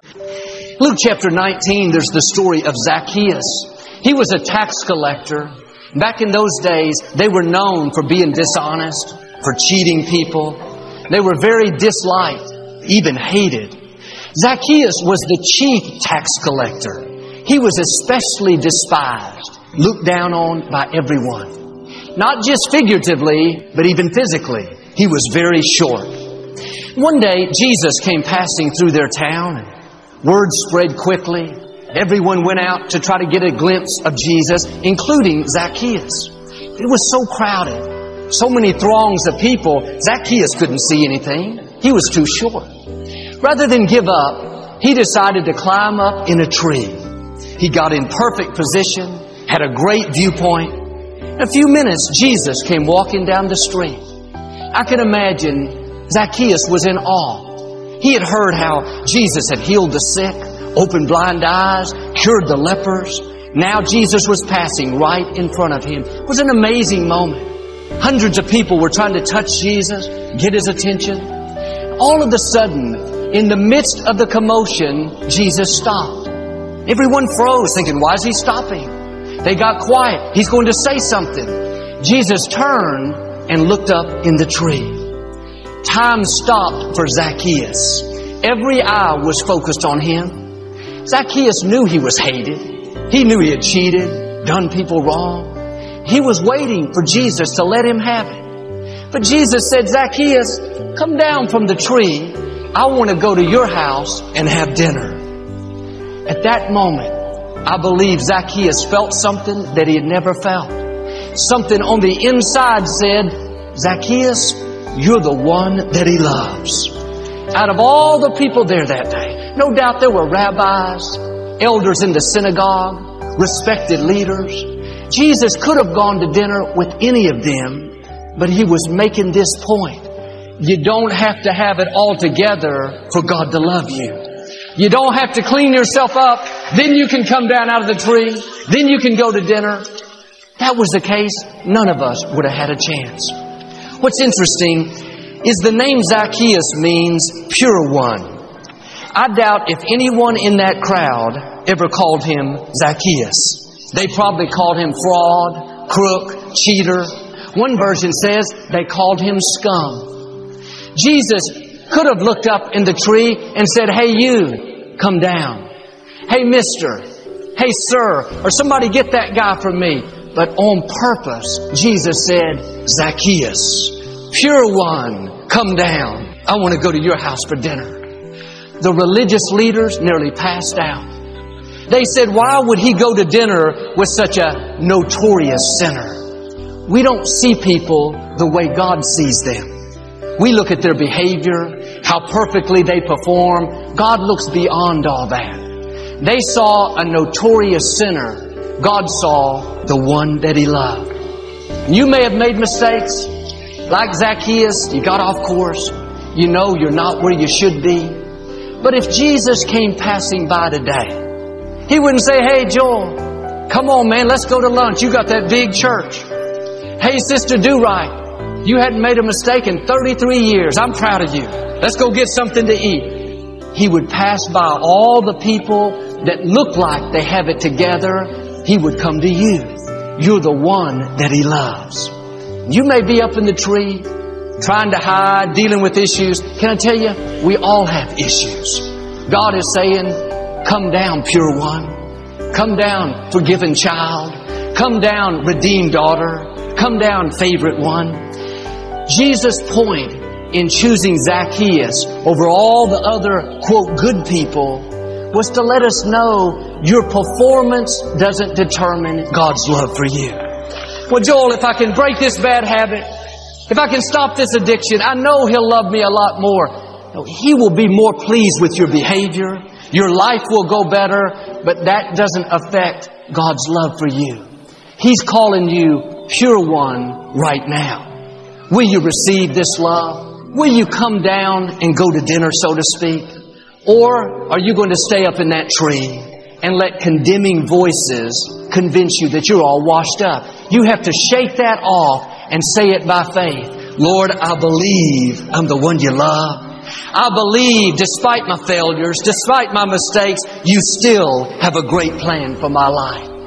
Luke chapter 19, there's the story of Zacchaeus. He was a tax collector. Back in those days, they were known for being dishonest, for cheating people. They were very disliked, even hated. Zacchaeus was the chief tax collector. He was especially despised, looked down on by everyone. Not just figuratively, but even physically. He was very short. One day, Jesus came passing through their town, and word spread quickly. Everyone went out to try to get a glimpse of Jesus, including Zacchaeus. It was so crowded, so many throngs of people, Zacchaeus couldn't see anything. He was too short. Rather than give up, he decided to climb up in a tree. He got in perfect position, had a great viewpoint. In a few minutes, Jesus came walking down the street. I can imagine Zacchaeus was in awe. He had heard how Jesus had healed the sick, opened blind eyes, cured the lepers. Now Jesus was passing right in front of him. It was an amazing moment. Hundreds of people were trying to touch Jesus, get His attention. All of a sudden, in the midst of the commotion, Jesus stopped. Everyone froze, thinking, why is He stopping? They got quiet. He's going to say something. Jesus turned and looked up in the tree. Time stopped for Zacchaeus. Every eye was focused on him. Zacchaeus knew he was hated. He knew he had cheated, done people wrong. He was waiting for Jesus to let him have it. But Jesus said, Zacchaeus, come down from the tree. I want to go to your house and have dinner. At that moment, I believe Zacchaeus felt something that he had never felt. Something on the inside said, Zacchaeus, you're the one that he loves. Out of all the people there that day, no doubt there were rabbis, elders in the synagogue, respected leaders. Jesus could have gone to dinner with any of them, but He was making this point. You don't have to have it all together for God to love you. You don't have to clean yourself up, then you can come down out of the tree, then you can go to dinner. If that was the case, none of us would have had a chance. What's interesting is the name Zacchaeus means pure one. I doubt if anyone in that crowd ever called him Zacchaeus. They probably called him fraud, crook, cheater. One version says they called him scum. Jesus could have looked up in the tree and said, hey you, come down. Hey mister, hey sir, or somebody get that guy from me. But on purpose, Jesus said, Zacchaeus, pure one, come down. I want to go to your house for dinner. The religious leaders nearly passed out. They said, why would he go to dinner with such a notorious sinner? We don't see people the way God sees them. We look at their behavior, how perfectly they perform. God looks beyond all that. They saw a notorious sinner. God saw the one that He loved. You may have made mistakes. Like Zacchaeus, you got off course. You know you're not where you should be. But if Jesus came passing by today, He wouldn't say, hey Joel, come on man, let's go to lunch. You got that big church. Hey sister, do right. You hadn't made a mistake in 33 years. I'm proud of you. Let's go get something to eat. He would pass by all the people that look like they have it together. He would come to you. You're the one that He loves. You may be up in the tree, trying to hide, dealing with issues. Can I tell you, we all have issues. God is saying, come down, pure one. Come down, forgiven child. Come down, redeemed daughter. Come down, favorite one. Jesus' point in choosing Zacchaeus over all the other, quote, good people was to let us know your performance doesn't determine God's love for you. Well, Joel, if I can break this bad habit, if I can stop this addiction, I know He'll love me a lot more. No, He will be more pleased with your behavior. Your life will go better, but that doesn't affect God's love for you. He's calling you pure one right now. Will you receive this love? Will you come down and go to dinner, so to speak? Or are you going to stay up in that tree and let condemning voices convince you that you're all washed up? You have to shake that off and say it by faith. Lord, I believe I'm the one you love. I believe, despite my failures, despite my mistakes, You still have a great plan for my life.